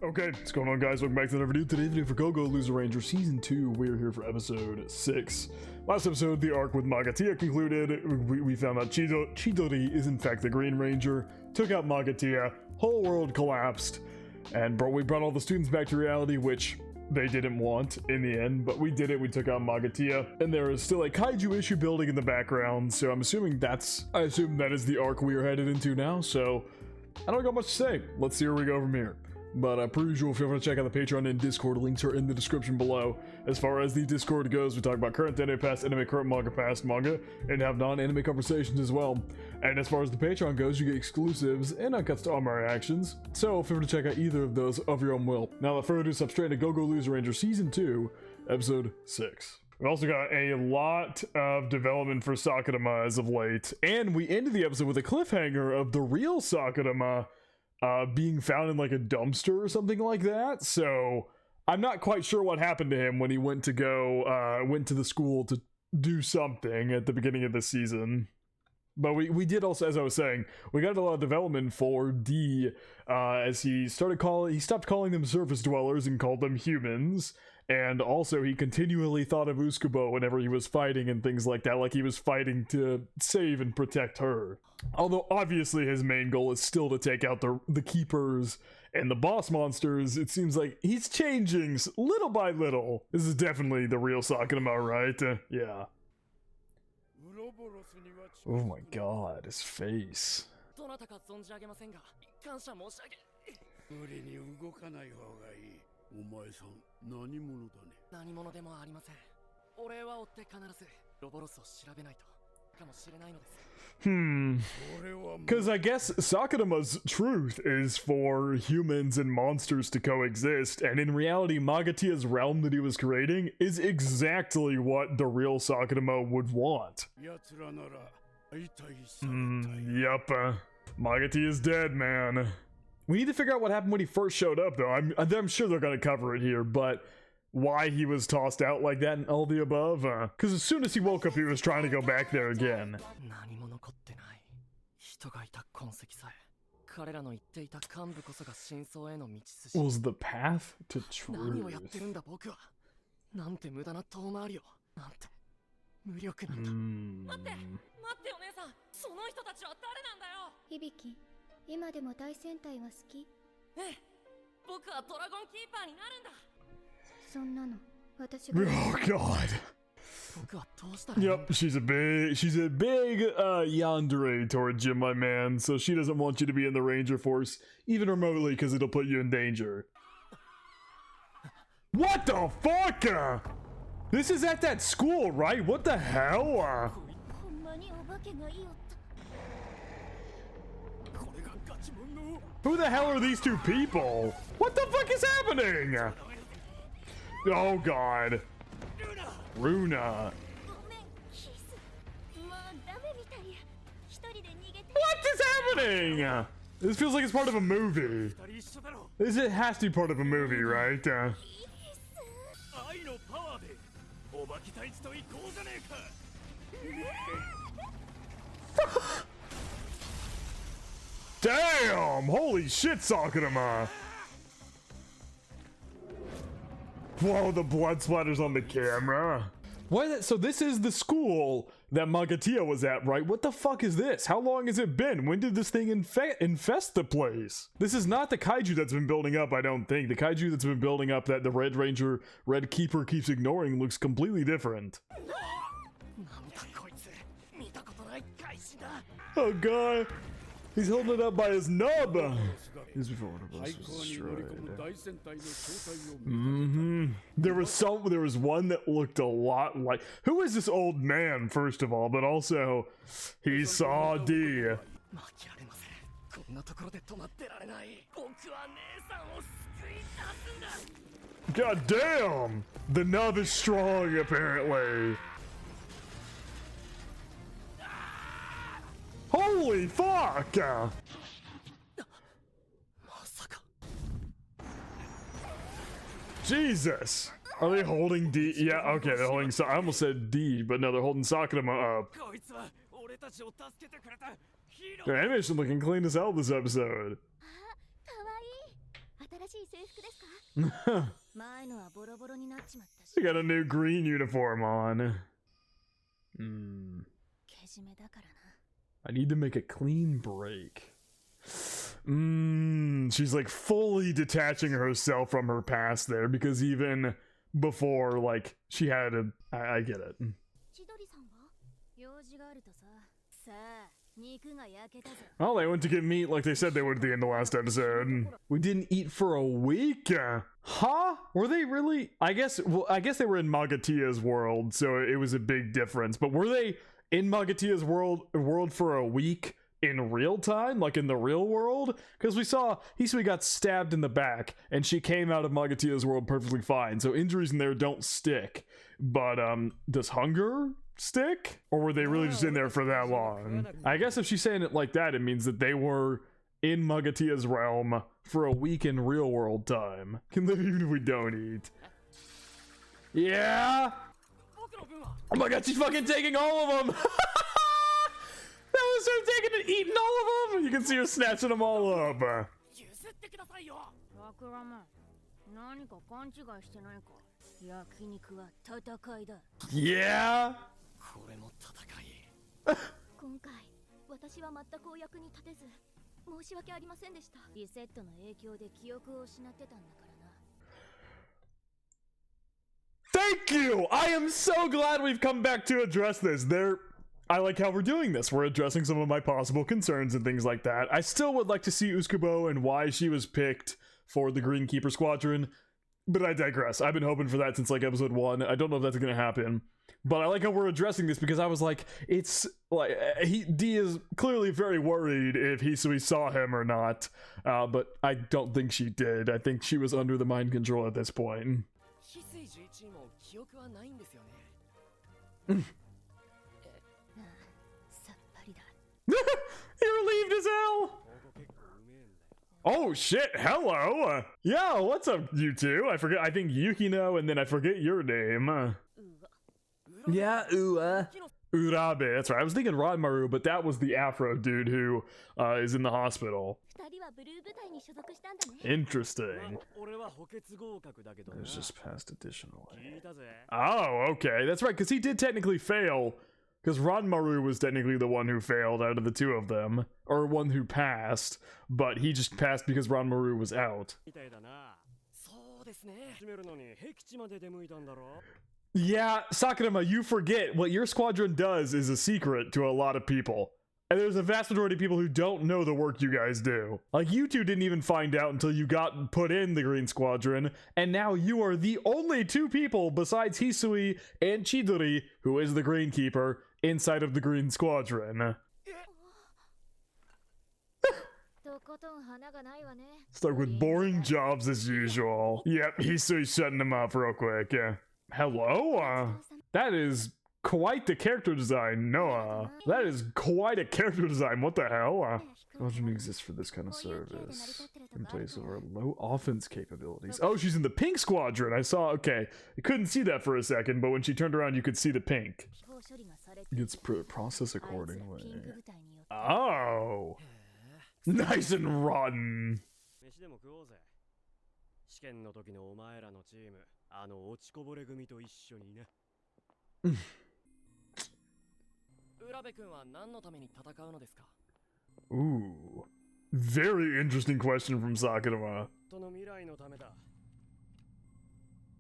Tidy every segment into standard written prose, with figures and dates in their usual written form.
Okay, what's going on, guys? Welcome back to another video. Today's video for Go-Go Loser Ranger Season 2. We're here for Episode 6. Last episode, the arc with Magatia concluded. We found out Chidori is in fact the Green Ranger, took out Magatia, whole world collapsed, and we brought all the students back to reality, which they didn't want in the end, but we did it. We took out Magatia, and there is still a kaiju issue building in the background, so I assume that is the arc we are headed into now, so I don't got much to say. Let's see where we go from here. But per usual, feel free to check out the Patreon and Discord. Links are in the description below. As far as the Discord goes, we talk about current anime, past anime, current manga, past manga, and have non-anime conversations as well. And as far as the Patreon goes, you get exclusives and uncuts to all my reactions. So feel free to check out either of those of your own will. Now, without further ado, step straight to Go-Go Loser Ranger Season 2, Episode 6. We also got a lot of development for Sakatama as of late. And we ended the episode with a cliffhanger of the real Sakatama being found in like a dumpster or something like that. So I'm not quite sure what happened to him when he went to the school to do something at the beginning of the season. But we did also, as I was saying, we got a lot of development for D, as he stopped calling them surface dwellers and called them humans. And also he continually thought of Tsukubo whenever he was fighting and things like that, like he was fighting to save and protect her. Although obviously his main goal is still to take out the keepers and the boss monsters, it seems like he's changing little by little. This is definitely the real Sakatama, right? Yeah. Oh my god, his face. Because I guess Sakatama's truth is for humans and monsters to coexist, and in reality, Magatia's realm that he was creating is exactly what the real Sakatama would want. Yup. Magatia is dead, man. We need to figure out what happened when he first showed up, though. I'm sure they're going to cover it here, but why he was tossed out like that and all the above? Because as soon as he woke up, he was trying to go back there again. Was the path to truth? Oh god. Yep, she's a big yandere towards you, my man, so she doesn't want you to be in the Ranger Force, even remotely, because it'll put you in danger. What the fuck? This is at that school, right? What the hell? Who the hell are these two people? What the fuck is happening? Oh god. Runa. What is happening? This feels like it's part of a movie. It has to be part of a movie, right? Damn! Holy shit, Sakatama! Whoa, the blood splatters on the camera. What? So this is the school that Magatia was at, right? What the fuck is this? How long has it been? When did this thing infest the place? This is not the kaiju that's been building up, I don't think. The kaiju that's been building up that the Red Ranger, Red Keeper keeps ignoring looks completely different. Oh god. He's holding it up by his nub! This before one of us was destroyed. There was one that looked a lot like... Who is this old man, first of all? But also, he saw D. God damn! The nub is strong, apparently. Holy fuck! Jesus! Are they holding D? Yeah, okay, they're holding... I almost said D, but no, they're holding Sakatama up. The animation looking clean as hell this episode. She got a new green uniform on. I need to make a clean break. She's like fully detaching herself from her past there, because even before, like, she had a... I get it. Oh, they went to get meat like they said they would at the end of the last episode. We didn't eat for a week? Huh? Were they really? I guess they were in Magatia's world, so it was a big difference. But were they in Magatia's world for a week in real time? Like in the real world? Because we saw Hisui got stabbed in the back, and she came out of Magatia's world perfectly fine. So injuries in there don't stick. But, does hunger stick? Or were they really just in there for that long? I guess if she's saying it like that, it means that they were in Magatia's realm for a week in real world time. Can live even if we don't eat. Yeah? Oh my god, she's fucking taking all of them! That was her taking and eating all of them! You can see her snatching them all up. Yeah? Thank you! I am so glad we've come back to address this. I like how we're doing this. We're addressing some of my possible concerns and things like that. I still would like to see Usukubo and why she was picked for the Greenkeeper Squadron, but I digress. I've been hoping for that since like episode 1. I don't know if that's gonna happen, but I like how we're addressing this because I was like, it's like D is clearly very worried if Hisui saw him or not, but I don't think she did. I think she was under the mind control at this point. You're relieved as hell. Oh shit, hello. Yeah, what's up, you two? I forget, I think Yukino, and then I forget your name. Yeah, Urabe, that's right. I was thinking Ranmaru, but that was the Afro dude who is in the hospital. Interesting. There's just passed additionally. Oh, okay. That's right, because he did technically fail. Because Ranmaru was technically the one who failed out of the two of them. Or one who passed. But he just passed because Ranmaru was out. Yeah, Sakurama, you forget. What your squadron does is a secret to a lot of people. And there's a vast majority of people who don't know the work you guys do. Like, you two didn't even find out until you got put in the Green Squadron, and now you are the only two people besides Hisui and Chidori, who is the Greenkeeper, inside of the Green Squadron. Stuck with boring jobs as usual. Yep, Hisui's shutting them up real quick, yeah. Hello? That is quite the character design, Noah. That is quite a character design, what the hell? Squadron exists for this kind of service. In place of our low offense capabilities. Oh, she's in the pink squadron! I saw, okay. I couldn't see that for a second, but when she turned around you could see the pink. It's processed accordingly. Oh! Nice and rotten! Ooh. Very interesting question from Sakurama.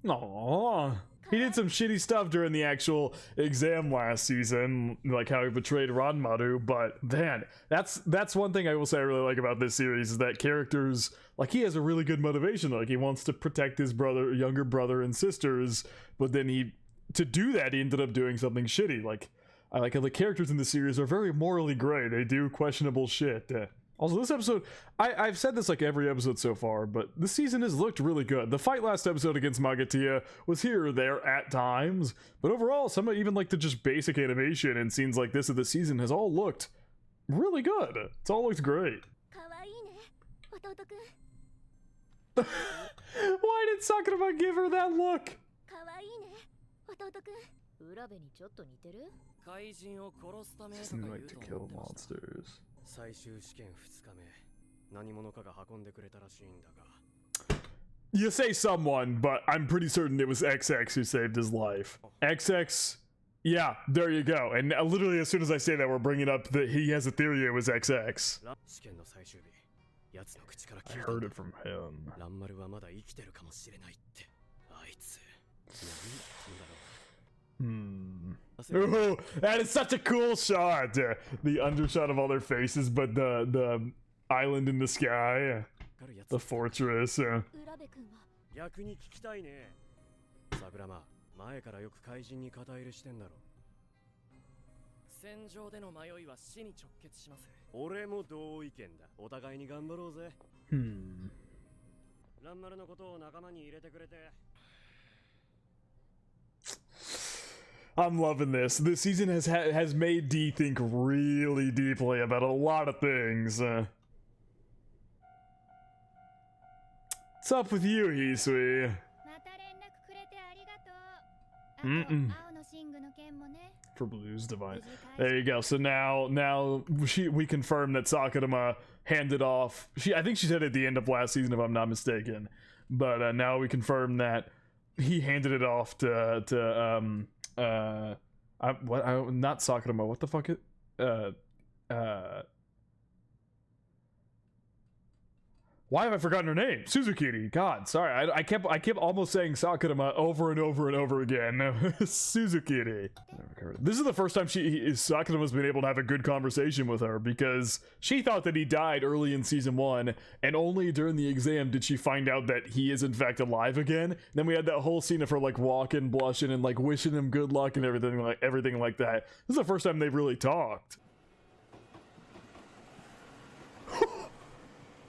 Aww. He did some shitty stuff during the actual exam last season, like how he betrayed Ranmaru, but man, that's one thing I will say I really like about this series, is that characters, like, he has a really good motivation, like he wants to protect his younger brother and sisters, but then to do that, he ended up doing something shitty. Like, I like how the characters in the series are very morally gray. They do questionable shit. Also, this episode, I've said this like every episode so far, but this season has looked really good. The fight last episode against Magatia was here or there at times, but overall, some even like the just basic animation and scenes like this of the season has all looked really good. It's all looked great. Why did Sakuraba give her that look? Something like to kill monsters. You say someone, but I'm pretty certain it was XX who saved his life. XX, yeah, there you go. And literally as soon as I say that, we're bringing up that he has a theory it was XX. I heard it from him. Oh, that is such a cool shot. The undershot of all their faces, but the island in the sky, the fortress. 逆に聞きたいね。桜間、前からよく怪人に肩入れしてんだろ。戦場での迷いは死に直結します。俺も同意見だ。お互いに頑張ろうぜ。ランマルのことを仲間に入れてくれて。I'm loving this. This season has made D think really deeply about a lot of things. What's up with you, Hisui? For Blue's Divine. There you go. So now we confirm that Sakurama handed off. I think she said at the end of last season, if I'm not mistaken. But now we confirm that he handed it off to not Sakurama. What the fuck it? Why have I forgotten her name? Suzukiri. God, sorry. I kept almost saying Sakurama over and over and over again. Suzukiri. This is the first time Sakurama's been able to have a good conversation with her, because she thought that he died early in season 1, and only during the exam did she find out that he is in fact alive again. Then we had that whole scene of her like walking, blushing, and like wishing him good luck and everything like that. This is the first time they've really talked.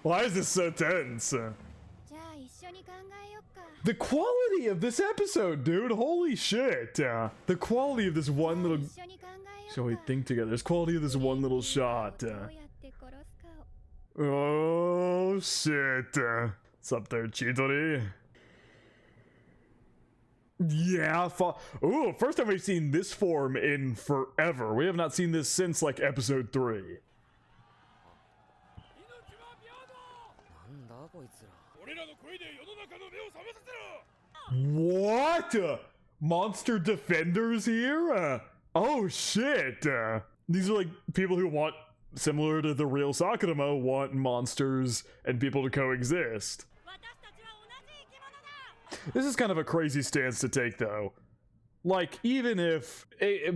Why is this so tense? The quality of this episode, dude. Holy shit. The quality of this one little... Shall we think together? This quality of this one little shot. Oh, shit. What's up there, Chidori? Yeah, ooh, first time we've seen this form in forever. We have not seen this since, like, episode 3. What? Monster defenders here? Oh shit. These are like people who want, similar to the real Sakurama, want monsters and people to coexist. This is kind of a crazy stance to take though. Like, even if,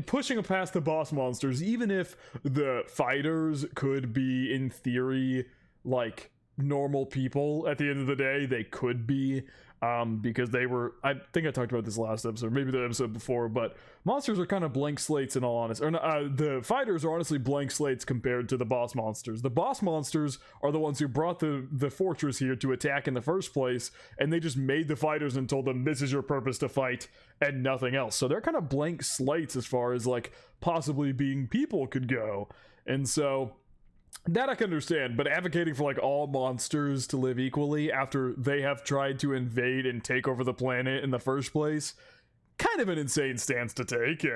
pushing past the boss monsters, even if the fighters could be, in theory, like, normal people at the end of the day, they could be, because they were, I think I talked about this last episode, maybe the episode before, but monsters are kind of blank slates in all honesty. Or the fighters are honestly blank slates compared to the boss monsters. The boss monsters are the ones who brought the fortress here to attack in the first place, and they just made the fighters and told them this is your purpose to fight and nothing else. So they're kind of blank slates as far as like possibly being people could go. And so that I can understand, but advocating for like all monsters to live equally after they have tried to invade and take over the planet in the first place, kind of an insane stance to take.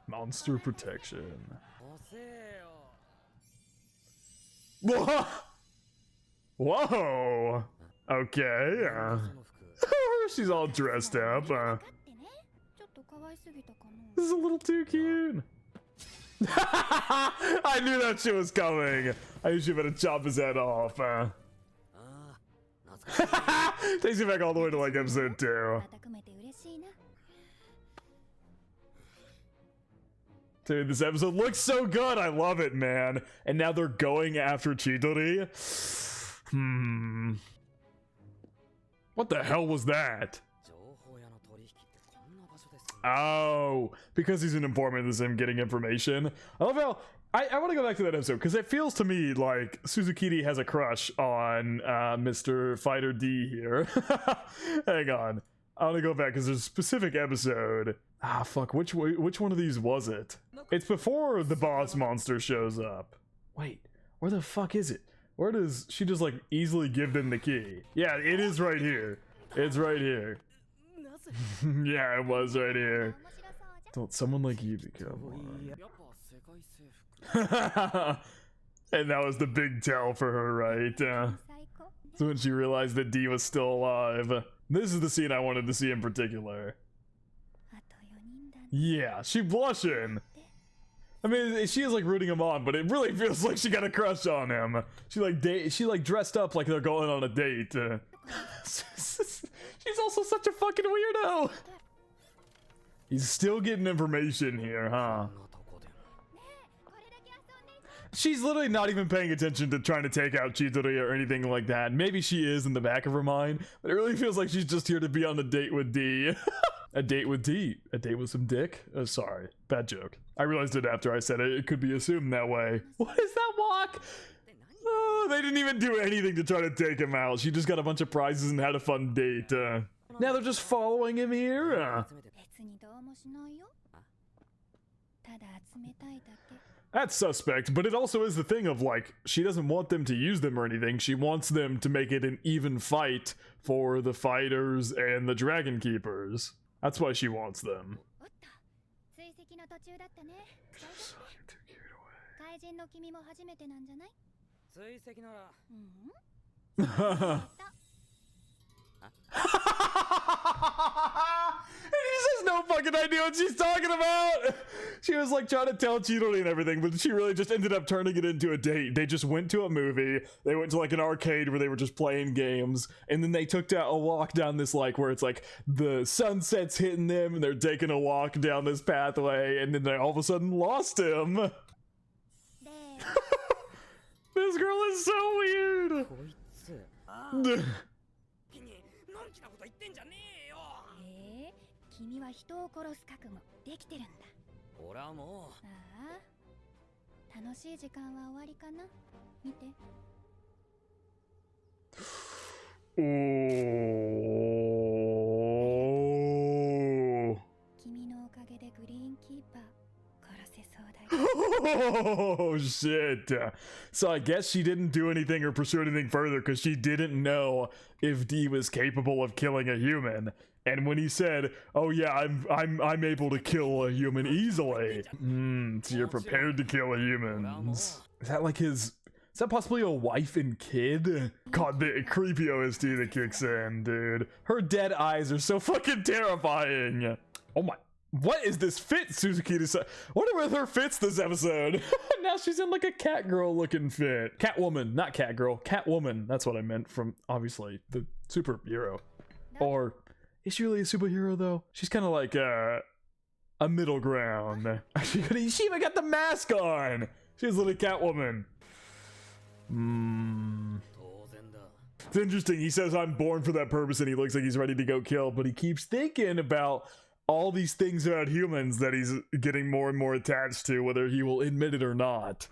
Monster protection. Whoa! Whoa! Okay. She's all dressed up. This is a little too cute. I knew that shit was coming. I knew she better chop his head off. Takes me back all the way to like episode 2. Dude, this episode looks so good. I love it, man. And now they're going after Chidori. What the hell was that? Oh, because he's an informant, this is him getting information. I love how I want to go back to that episode because it feels to me like Suzukiri has a crush on Mr. Fighter D here. Hang on, I want to go back because there's a specific episode. Ah, fuck, which one of these was it? It's before the boss monster shows up. Wait, where the fuck is it? Where does she just like easily give them the key? Yeah, it is right here. It's right here. Yeah, it was right here. Don't someone like you become one. And that was the big tell for her, right? So when she realized that D was still alive. This is the scene I wanted to see in particular. Yeah, she blushing. I mean, she is like rooting him on, but it really feels like she got a crush on him. She like dressed up like they're going on a date. She's also such a fucking weirdo. He's still getting information here, huh? She's literally not even paying attention to trying to take out Chidori or anything like that. Maybe she is in the back of her mind, but it really feels like she's just here to be on a date with D. A date with D. A date with some dick? Oh, sorry. Bad joke. I realized it after I said it. It could be assumed that way. What is that walk? Oh, they didn't even do anything to try to take him out. She just got a bunch of prizes and had a fun date. Now they're just following him here? That's suspect, but it also is the thing of like, she doesn't want them to use them or anything. She wants them to make it an even fight for the fighters and the dragon keepers. That's why she wants them. He has no fucking idea what she's talking about. She was like trying to tell Chidori and everything, but she really just ended up turning it into a date. They just went to a movie. They went to like an arcade where they were just playing games, and then they took a walk down this like where it's like the sunset's hitting them, and they're taking a walk down this pathway, and then they all of a sudden lost him. This girl is so weird. Oh shit. So I guess she didn't do anything or pursue anything further because she didn't know if D was capable of killing a human. And when he said, "Oh yeah, I'm able to kill a human easily," so you're prepared to kill a human. Is that like his? Is that possibly a wife and kid? God, the creepy OST that kicks in, dude. Her dead eyes are so fucking terrifying. Oh my. What is this fit Suzuki to what are with her fits this episode? Now she's in like a cat girl looking fit. Catwoman, not cat girl, Catwoman. That's what I meant from obviously the superhero. Or is she really a superhero though? She's kind of like a middle ground. She even got the mask on. She's literally Catwoman. It's interesting. He says I'm born for that purpose and he looks like he's ready to go kill, but he keeps thinking about all these things about humans that he's getting more and more attached to, whether he will admit it or not.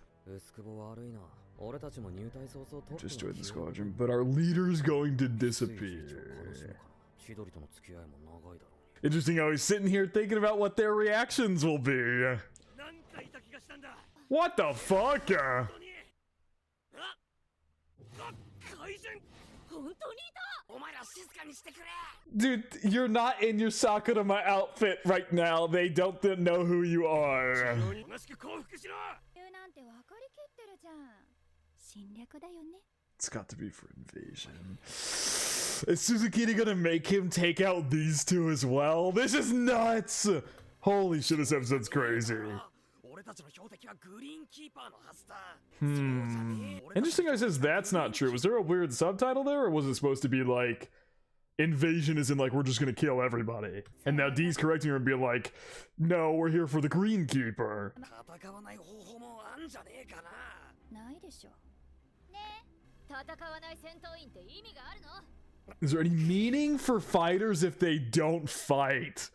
Just joined the squadron, but our leader's going to disappear. Interesting how he's sitting here thinking about what their reactions will be. What the fuck? Dude, you're not in your Sakurama outfit right now. They don't know who you are. It's got to be for invasion. Is Suzuki gonna make him take out these two as well? This is nuts! Holy shit, this episode's crazy. Interesting how it says that's not true. Was there a weird subtitle there, or was it supposed to be like invasion is in like we're just gonna kill everybody? And now D's correcting her and being like, no, we're here for the Greenkeeper. Is there any meaning for fighters if they don't fight?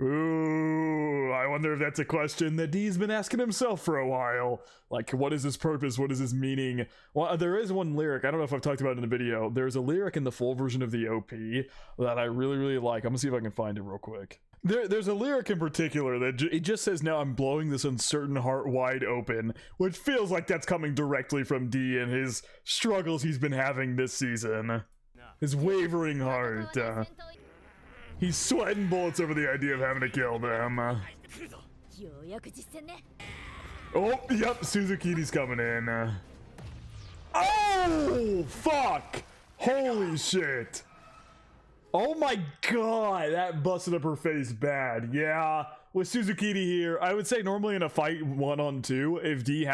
Ooh, I wonder if that's a question that D's been asking himself for a while. Like, what is his purpose? What is his meaning? Well, there is one lyric. I don't know if I've talked about it in the video. There's a lyric in the full version of the OP that I really, really like. I'm gonna see if I can find it real quick. There's a lyric in particular that it just says, now I'm blowing this uncertain heart wide open, which feels like that's coming directly from D and his struggles he's been having this season. His wavering heart. He's sweating bullets over the idea of having to kill them. Oh, yep, Suzuki's coming in. Oh, fuck. Holy shit. Oh my god, that busted up her face bad. Yeah, with Suzukiri here, I would say normally in a fight 1-on-2, if D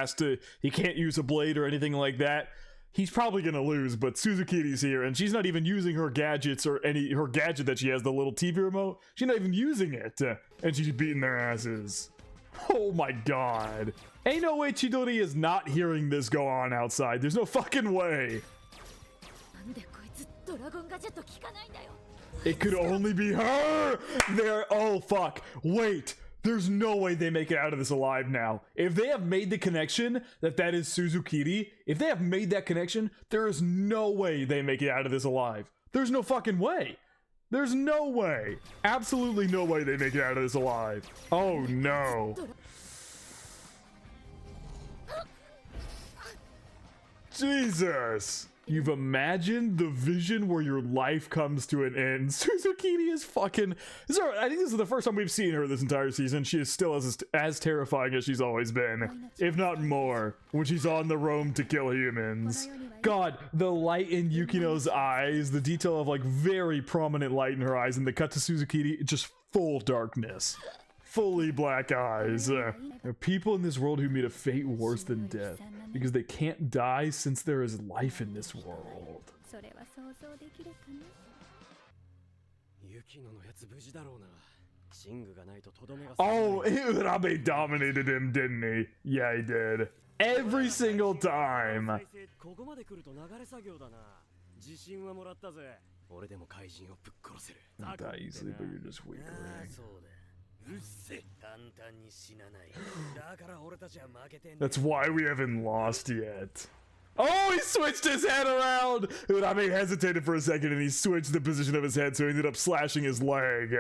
he can't use a blade or anything like that, he's probably gonna lose, but Suzukiri's here, and she's not even using her gadgets or her gadget that she has, the little TV remote. She's not even using it, and she's beating their asses. Oh my god. Ain't no way Chidori is not hearing this go on outside. There's no fucking way. It could only be her! There. Oh, fuck. Wait. There's no way they make it out of this alive now. If they have made the connection that is Suzukiri, if they have made that connection, there is no way they make it out of this alive. There's no fucking way. There's no way. Absolutely no way they make it out of this alive. Oh, no. Jesus. You've imagined the vision where your life comes to an end. Suzukiri is fucking... I think this is the first time we've seen her this entire season. She is still as terrifying as she's always been, if not more, when she's on the roam to kill humans. God, the light in Yukino's eyes, the detail of like very prominent light in her eyes, and the cut to Suzukiri, just full darkness. Fully black eyes. There are people in this world who meet a fate worse than death because they can't die since there is life in this world. Oh, Urabe dominated him, didn't he? Yeah, he did. Every single time. Not die easily, but you're just weak. That's why we haven't lost yet. Oh, he switched his head around! Urabe hesitated for a second and he switched the position of his head, so he ended up slashing his leg.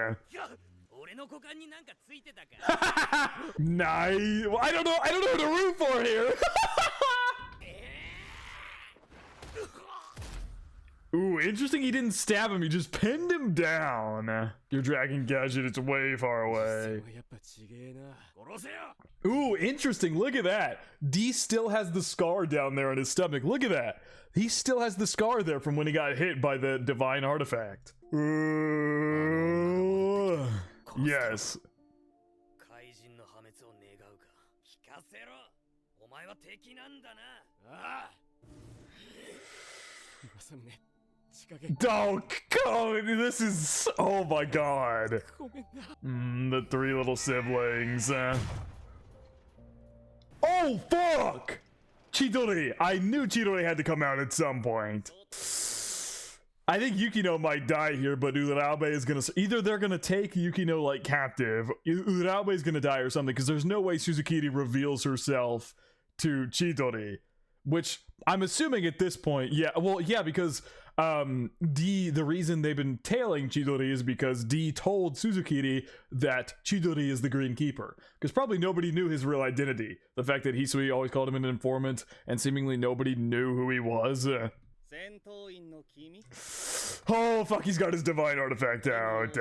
Nice. Well, I don't know who to root for here. Ooh, interesting he didn't stab him, he just pinned him down. Your dragon gadget, it's way far away. Ooh, interesting, look at that. D still has the scar down there on his stomach, look at that. He still has the scar there from when he got hit by the divine artifact. Yes. Oh, this is... Oh my god. The three little siblings. Oh, fuck! Chidori. I knew Chidori had to come out at some point. I think Yukino might die here, but Urabe is gonna... Either they're gonna take Yukino, like, captive, Urabe is gonna die or something, because there's no way Suzukiri reveals herself to Chidori. Which, I'm assuming at this point, yeah, well, yeah, because... D, the reason they've been tailing Chidori is because D told Suzukiri that Chidori is the Green Keeper. Because probably nobody knew his real identity. The fact that Hisui always called him an informant, and seemingly nobody knew who he was. Oh, fuck, he's got his divine artifact out.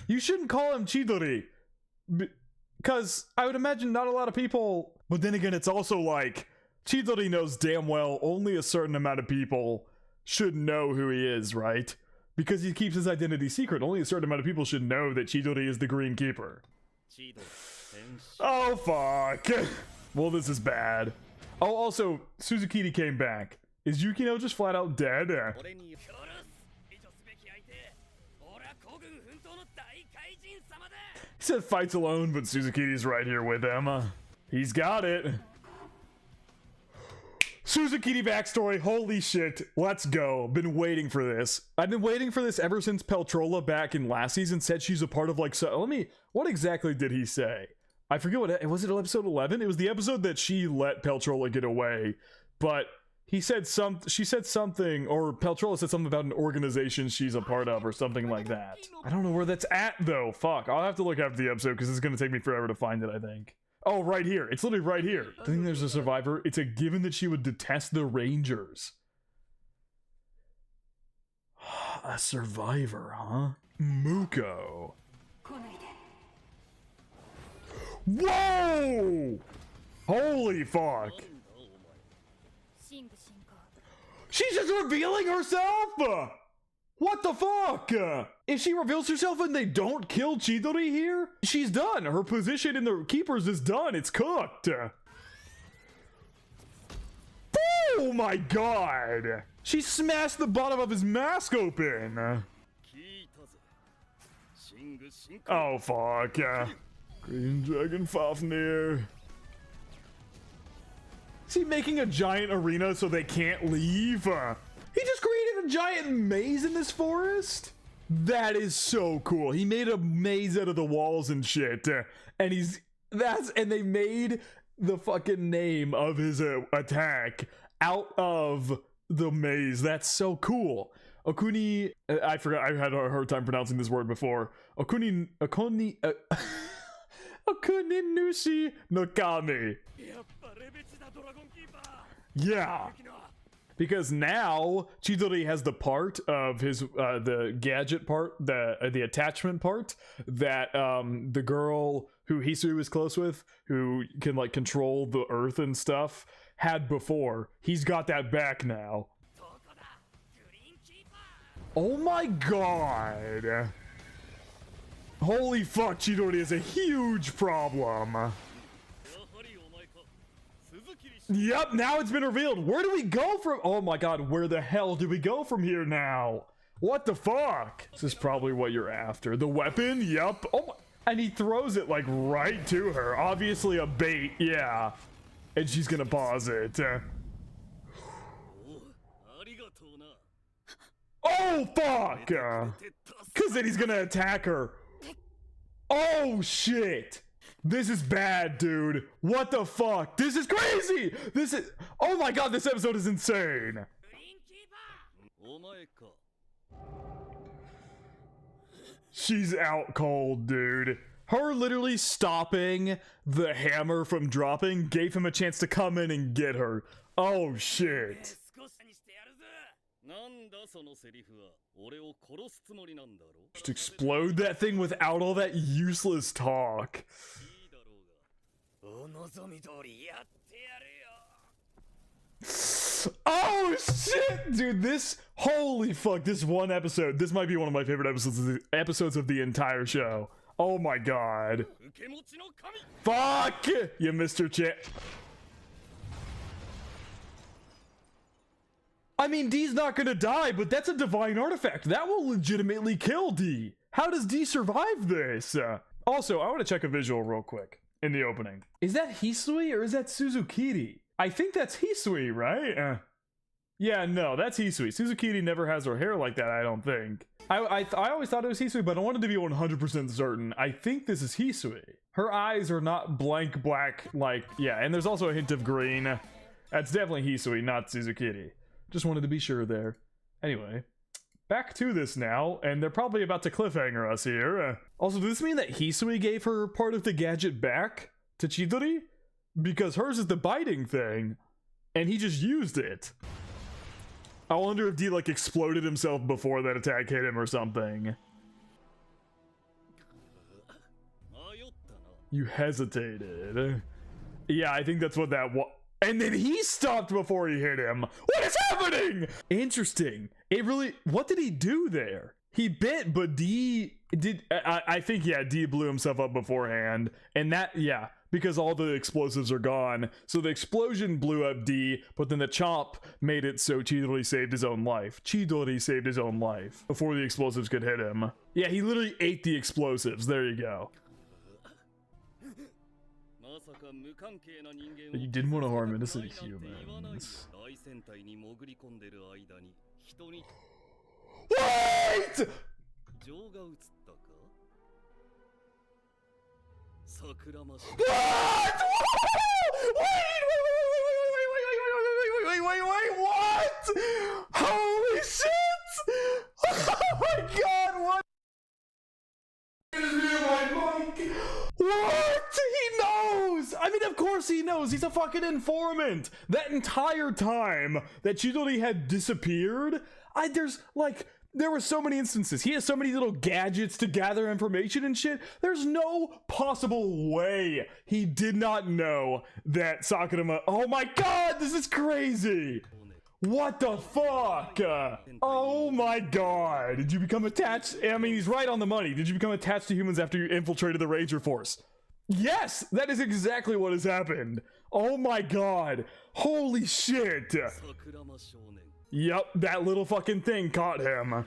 You shouldn't call him Chidori. Because I would imagine not a lot of people... But then again, it's also like... Chidori knows damn well only a certain amount of people should know who he is, right? Because he keeps his identity secret. Only a certain amount of people should know that Chidori is the Green Keeper. Oh, fuck. Well, this is bad. Oh, also, Suzukiri came back. Is Yukino just flat out dead? He said fights alone, but Suzukiri's right here with him. He's got it. Suzukiri backstory, holy shit, let's go. Been waiting for this. I've been waiting for this ever since Peltrola back in last season said she's a part of like, what exactly did he say? I forget was it episode 11? It was the episode that she let Peltrola get away, but she said something, or Peltrola said something about an organization she's a part of or something like that. I don't know where that's at though, fuck. I'll have to look after the episode because it's gonna take me forever to find it, I think. Oh, right here. It's literally right here. I think there's a survivor. It's a given that she would detest the Rangers. A survivor, huh? Muko. Whoa! Holy fuck. She's just revealing herself! What the fuck? If she reveals herself and they don't kill Chidori here, she's done. Her position in the Keepers is done. It's cooked. Oh my god! She smashed the bottom of his mask open. Oh fuck. Green Dragon Fafnir. Is he making a giant arena so they can't leave? He just created a giant maze in this forest? That is so cool. He made a maze out of the walls and shit. And they made the fucking name of his attack out of the maze. That's so cool. Okuni, I forgot, I had a hard time pronouncing this word before. Okuni Nushi no Kami. Yeah. Because now Chidori has the part of his the gadget part, the attachment part that the girl who Hisui was close with, who can like control the earth and stuff, had before. He's got that back now. Oh my god. Holy fuck, Chidori is a huge problem. Yep, now it's been revealed. Where do we go from? Oh my god, where the hell do we go from here now? What the fuck? This is probably what you're after. The weapon? Yep. Oh my. And he throws it like right to her. Obviously a bait, yeah. And she's gonna pause it. Oh fuck! Cause then he's gonna attack her. Oh shit! This is bad, dude. What the fuck? This is crazy! This is... Oh my god, this episode is insane! She's out cold, dude. Her literally stopping the hammer from dropping gave him a chance to come in and get her. Oh shit. Just explode that thing without all that useless talk. Oh shit, dude, this, holy fuck, this one episode, this might be one of my favorite episodes of the entire show. Oh my god. Fuck you, Mr. Chat. I mean, D's not gonna die, but that's a divine artifact. That will legitimately kill D. How does D survive this? Also, I want to check a visual real quick in the opening. Is that Hisui or is that Suzukiri? I think that's Hisui, right? Yeah, no, that's Hisui. Suzukiri never has her hair like that, I don't think. I always thought it was Hisui, but I wanted to be 100% certain. I think this is Hisui. Her eyes are not blank black like, yeah, and there's also a hint of green. That's definitely Hisui, not Suzukiri. Just wanted to be sure there. Anyway, back to this now, and they're probably about to cliffhanger us here. Also, does this mean that Hisui gave her part of the gadget back to Chidori? Because hers is the biting thing, and he just used it. I wonder if D like exploded himself before that attack hit him or something. You hesitated. Yeah, I think that's what that was. And then he stopped before he hit him. What is happening? Interesting. It really, what did he do there? He bit, but D did, I think, yeah, D blew himself up beforehand. And that, yeah, because all the explosives are gone. So the explosion blew up D, but then the chomp made it so Chidori saved his own life. Chidori saved his own life before the explosives could hit him. Yeah, he literally ate the explosives. There you go. But you didn't want to harm innocent humans. Wait! What? Wait, what? Holy shit! Oh my god, what? What? He knows! I mean, of course he knows. He's a fucking informant. That entire time that Chidori had disappeared, there's like There were so many instances. He has so many little gadgets to gather information and shit. There's no possible way he did not know that Sakurama. Oh my god, this is crazy. What the fuck? Oh my god. Did you become attached? I mean, he's right on the money. Did you become attached to humans after you infiltrated the Ranger Force? Yes, that is exactly what has happened. Oh my god. Holy shit. Yep, that little fucking thing caught him.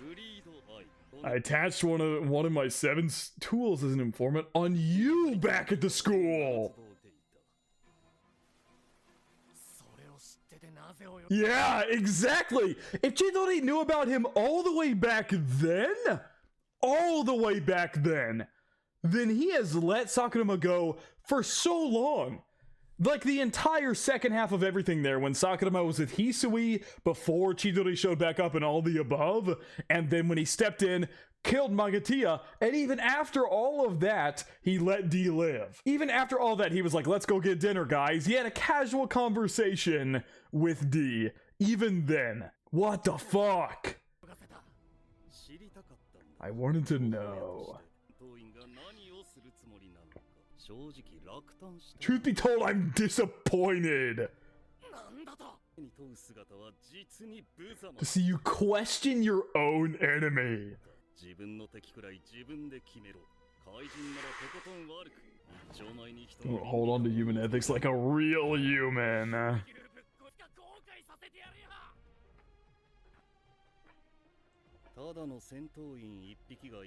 I attached one of my 7 tools as an informant on you back at the school. Yeah, exactly. If Chidori knew about him all the way back then, then he has let Sakurama go for so long. Like the entire second half of everything there, when Sakurama was with Hisui, before Chidori showed back up and all the above, and then when he stepped in, killed Magatia, and even after all of that, he let D live. Even after all that, he was like, let's go get dinner, guys. He had a casual conversation with D. Even then. What the fuck? I wanted to know. Truth be told, I'm disappointed to see you question your own enemy. Oh, hold on to human ethics like a real human.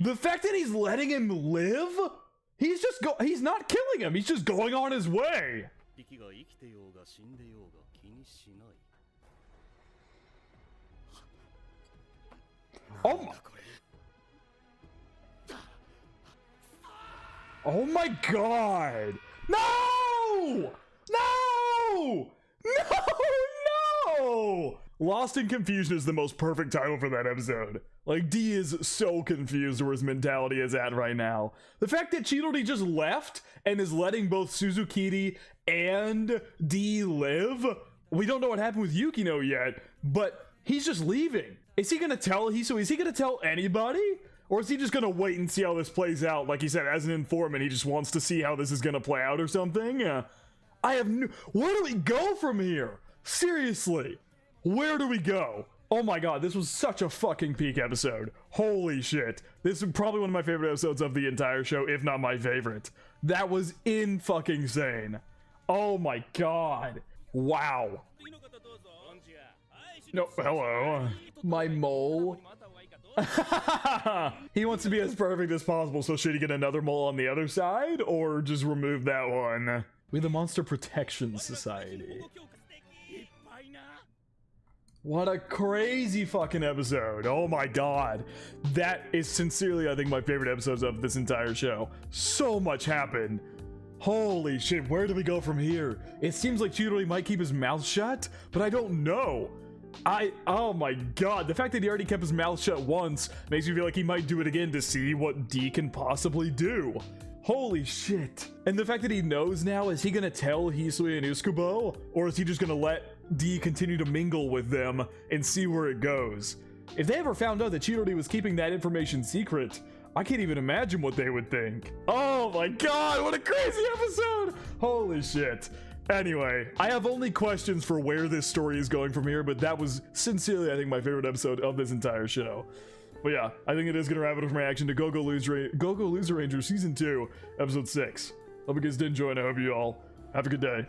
The fact that he's letting him live? He's not killing him, he's just going on his way. Oh my god. No! No! No! Lost in Confusion is the most perfect title for that episode. Like, D is so confused where his mentality is at right now. The fact that Chidori just left and is letting both Suzukiri and D live. We don't know what happened with Yukino yet, but he's just leaving. Is he gonna tell Hisui? Is he gonna tell anybody? Or is he just gonna wait and see how this plays out? Like he said, as an informant, he just wants to see how this is gonna play out or something? I have no... Where do we go from here? Seriously. Where do we go? Oh my god, this was such a fucking peak episode. Holy shit. This is probably one of my favorite episodes of the entire show, if not my favorite. That was in-fucking-sane. Oh my god. Wow. No, hello. My mole. He wants to be as perfect as possible, so should he get another mole on the other side? Or just remove that one? We're the Monster Protection Society. What a crazy fucking episode. Oh my god. That is sincerely, I think, my favorite episodes of this entire show. So much happened. Holy shit, where do we go from here? It seems like Chidori might keep his mouth shut, but I don't know. Oh my god, the fact that he already kept his mouth shut once makes me feel like he might do it again to see what D can possibly do. Holy shit. And the fact that he knows now, is he gonna tell Hisui and Utsukubo? Or is he just gonna let D continue to mingle with them and see where it goes? If they ever found out that Chidori was keeping that information secret, I can't even imagine what they would think. Oh my god, what a crazy episode! Holy shit. Anyway, I have only questions for where this story is going from here, but that was sincerely, I think, my favorite episode of this entire show. But yeah, I think it is going to wrap it up for my reaction to Go-Go Loser Ranger Season 2, Episode 6. Hope you guys did enjoy, and I hope you all have a good day.